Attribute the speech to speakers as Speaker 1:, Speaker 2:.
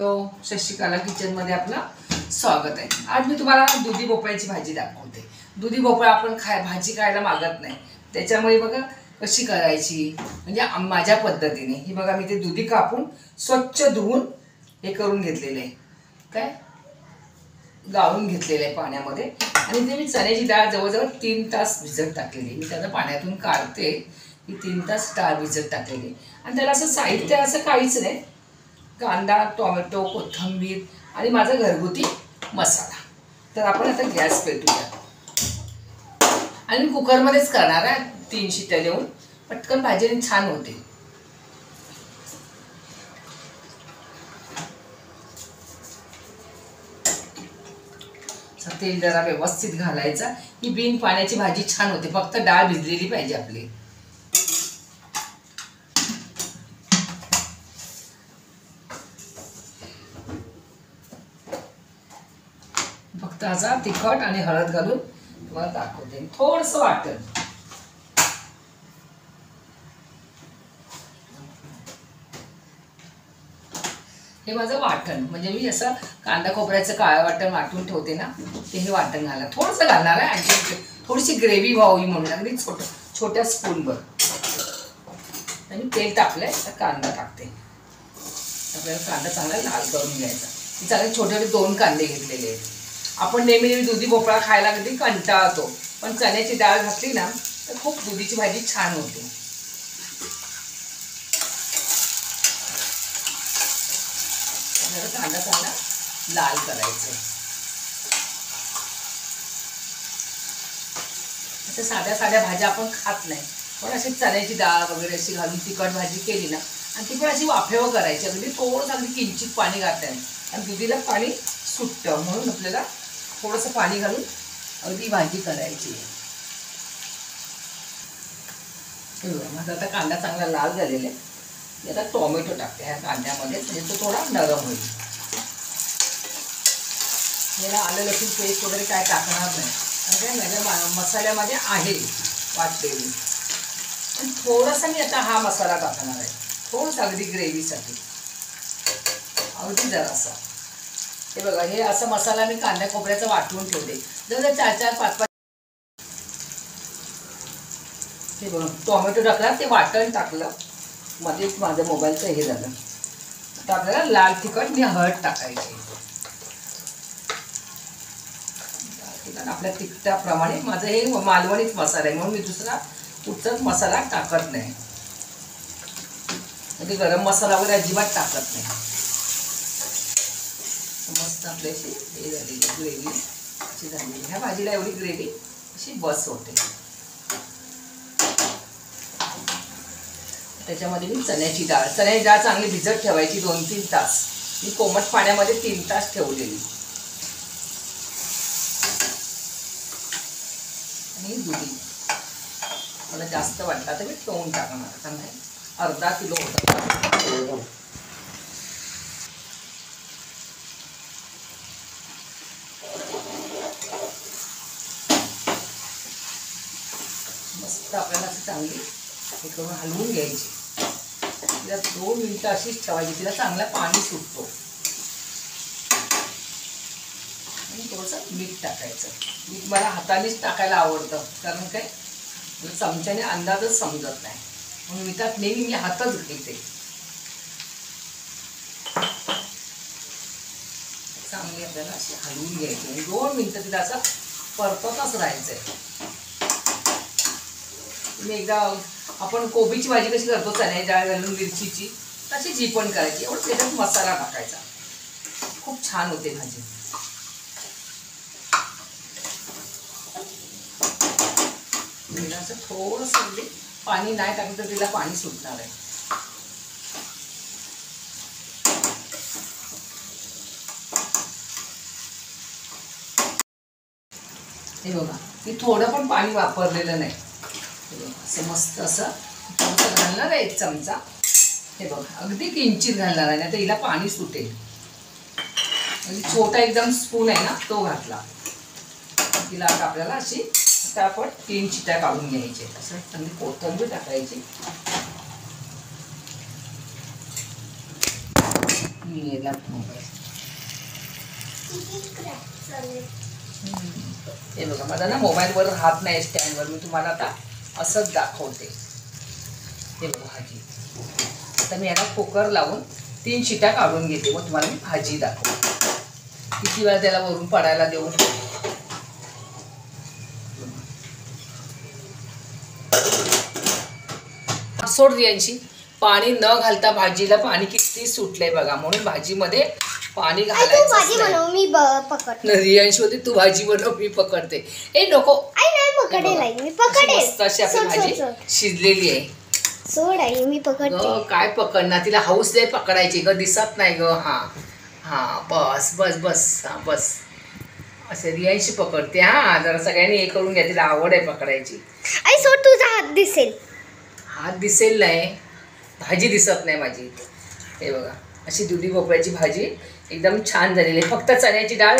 Speaker 1: Shashikala kitchen मध्ये आपलं स्वागत आहे। आज मी तुम्हाला दुधी भोपळ्याची भाजी दाखवते। दुधी भोपळा आपण भाजी खायला मागत नाही, त्याच्यामुळे बघा कशी करायची म्हणजे माझ्या पद्धतीने। ही बघा मी ते दुधी कापून स्वच्छ धुवून हे करून घेतलेले आहे, काय गाळून घेतलेले आहे पाण्यामध्ये। आणि ते मी चण्याची डाळ जवळजवळ 3 तास भिजत टाकलेली। मी त्याला पाण्यातून काढते की 3 तास डाळ भिजत टाकलेली। आणि त्याला असं साहित्य असं काहीच नाही, कांदा, टोमॅटो, कोथिंबीर आणि माझा घरगुती मसाला। तर आपण आता गॅस पेटूया आणि कुकरमध्येच करणार आहे। 3 शिट्ट्या देऊन पटकन भाजी छान होते। तेल जरा व्यवस्थित घालायचा। ही बिन पाण्याची भाजी छान होते, फक्त डाळ भिजलेली पाहिजे आपली। फक्त असा तिखट आणि हळद घालून तुम्हाला दाखवते, थोडंसं वाटण। हे माझं वाटण म्हणजे मी असं कांदा खोबऱ्याचं काळं वाटण वाटून ठेवते ना, ते हे वाटण घाला थोडंसं घालणार आहे। आणि थोडीशी ग्रेव्ही व्हावी म्हणून अगदी छोट्या स्पूनभर। आणि तेल टाकलंय तर कांदा टाकते। आपल्याला कांदा चांगला लाल करून घ्यायचा। मी चांगले छोटे छोटे 2 कांदे घेतलेले आहेत। आपण नेहमी दुधी भोपळा खायला कधी कंटाळतो, पण चण्याची डाळ घातली ना तर खूप दुधीची भाजी छान होते। कांदा चांगला लाल करायचा। अशा साध्या साध्या भाज्या आपण खात नाही, पण अशी चण्याची डाळ वगैरे अशी घालून तिखट भाजी केली ना, आणि ती पण अशी वाफेवर करायची। अगदी थोडंसं अगदी किंचित पाणी घालताय आणि दुधीला पाणी सुटतं, म्हणून आपल्याला थोडंसं पाणी घालून अगदी भाजी करायची। माझा आता कांदा चांगला लाल झालेला आहे। मी आता टोमॅटो टाकते ह्या कांद्यामध्ये, म्हणजे तो थोडा नरम होईल। याला आलं लसूण पेस्ट वगैरे काय टाकणार नाही, आणि माझ्या मसाल्यामध्ये आहे वाटलेली। आणि थोडासा मी आता हा मसाला टाकणार आहे, थोडंसं अगदी ग्रेव्हीसाठी, अगदी जरासा। हे बघा, हे असा मसाला मी कांदा खोबऱ्याचा वाटून ठेवते जवळ 4-5 हे बघा टोमॅटो टाकला, ते वाटण टाकलं, मध्येच माझ्या मोबाईलचं हे झालं। आता आपल्याला लाल तिखट आणि हळद टाकायची। आपल्या तिखटाप्रमाणे माझं हे मालवणीच मसाला आहे, म्हणून मी दुसरा कुठचाच मसाला टाकत नाही, म्हणजे गरम मसाला वगैरे अजिबात टाकत नाही। मस्त आपल्याशी हे झालेली ग्रेव्ही अशी झालेली। ह्या भाजीला एवढी ग्रेव्ही अशी बस होते। त्याच्यामध्ये मी चण्याची डाळ चांगली भिजत ठेवायची 2-3 तास। मी कोमट पाण्यामध्ये 3 तास ठेवलेली। आणि दुधी मला जास्त वाटला तर मी तोंड टाकणार, चांगला अर्धा किलो होता। मस्त आपल्याला असं चांगली हे करून हलवून घ्यायची। तिला 2 मिनिटं अशीच ठेवायची, तिला चांगला पाणी सुटतो। आणि थोडंसं मीठ टाकायचं। मीठ मला हातानेच टाकायला आवडतं, कारण काय चमच्याने अंदाजच समजत नाही, म्हणून मिठात नेहमी मी हातच घेते। चांगली आपल्याला अशी हलवून घ्यायची आणि 2 मिनिटं तिला असं परततच राहायचंय। तुम्ही एकदा आपण कोबीची भाजी कशी करतो चण्याची डाळ घालून मिरचीची, तशीच ही पण करायची। एवढं त्याच्यात मसाला टाकायचा, खूप छान होते भाजी। असं थोडंसं पाणी नाही टाकलं तर तिला पाणी सुटणार आहे। हे बघा, मी थोडं पण पाणी वापरलेलं नाही। असं मस्त असं घालणार आहे 1 चमचा। हे बघा अगदी किंचित घालणार आहे, नाही तर हिला पाणी सुटेल। म्हणजे छोटा एकदम स्पून आहे ना, तो घातला। तिला आता आपल्याला अशी आपण 3 शिट्ट्या काढून घ्यायचे। असं चांगली कोथिंबीर टाकायची, गेला मोबाईल. हे बघा माझा ना मोबाईलवर राहत नाही स्टँडवर. मी तुम्हाला आता असंच दाखवते. हे बघा भाजी. आता मी याला कुकर लावून 3 शिट्या काढून घेते. मग तुम्हाला मी भाजी दाखवते. किती वेळा त्याला वरून पडायला देऊ. सोड यांची पाणी न घालता भाजीला पाणी किती सुटलंय बघा. म्हणून भाजीमध्ये पाणी घालायचं.
Speaker 2: मी पकडते.
Speaker 1: रियांशी होती तू भाजी बनव मी पकडते. ए नको मस्त अशी आपली भाजी शिजलेली आहे.
Speaker 2: सोड आई मी पकडते.
Speaker 1: काय पकडणार तिला हाऊस दे पकडायची ग. दिसत नाही ग. हा हा बस बस बस हा बस असे रियांशी पकडते. हा जरा सगळ्यांनी हे करून घ्या. तिला आवड आहे पकडायची.
Speaker 2: आई सोड तुझा हात दिसेल.
Speaker 1: हात दिसेल नाही. भाजी दिसत नाही माझी. हे बघा अशी दुधी भोपळ्याची भाजी एकदम छान झालेली आहे. फक्त चण्याची डाळ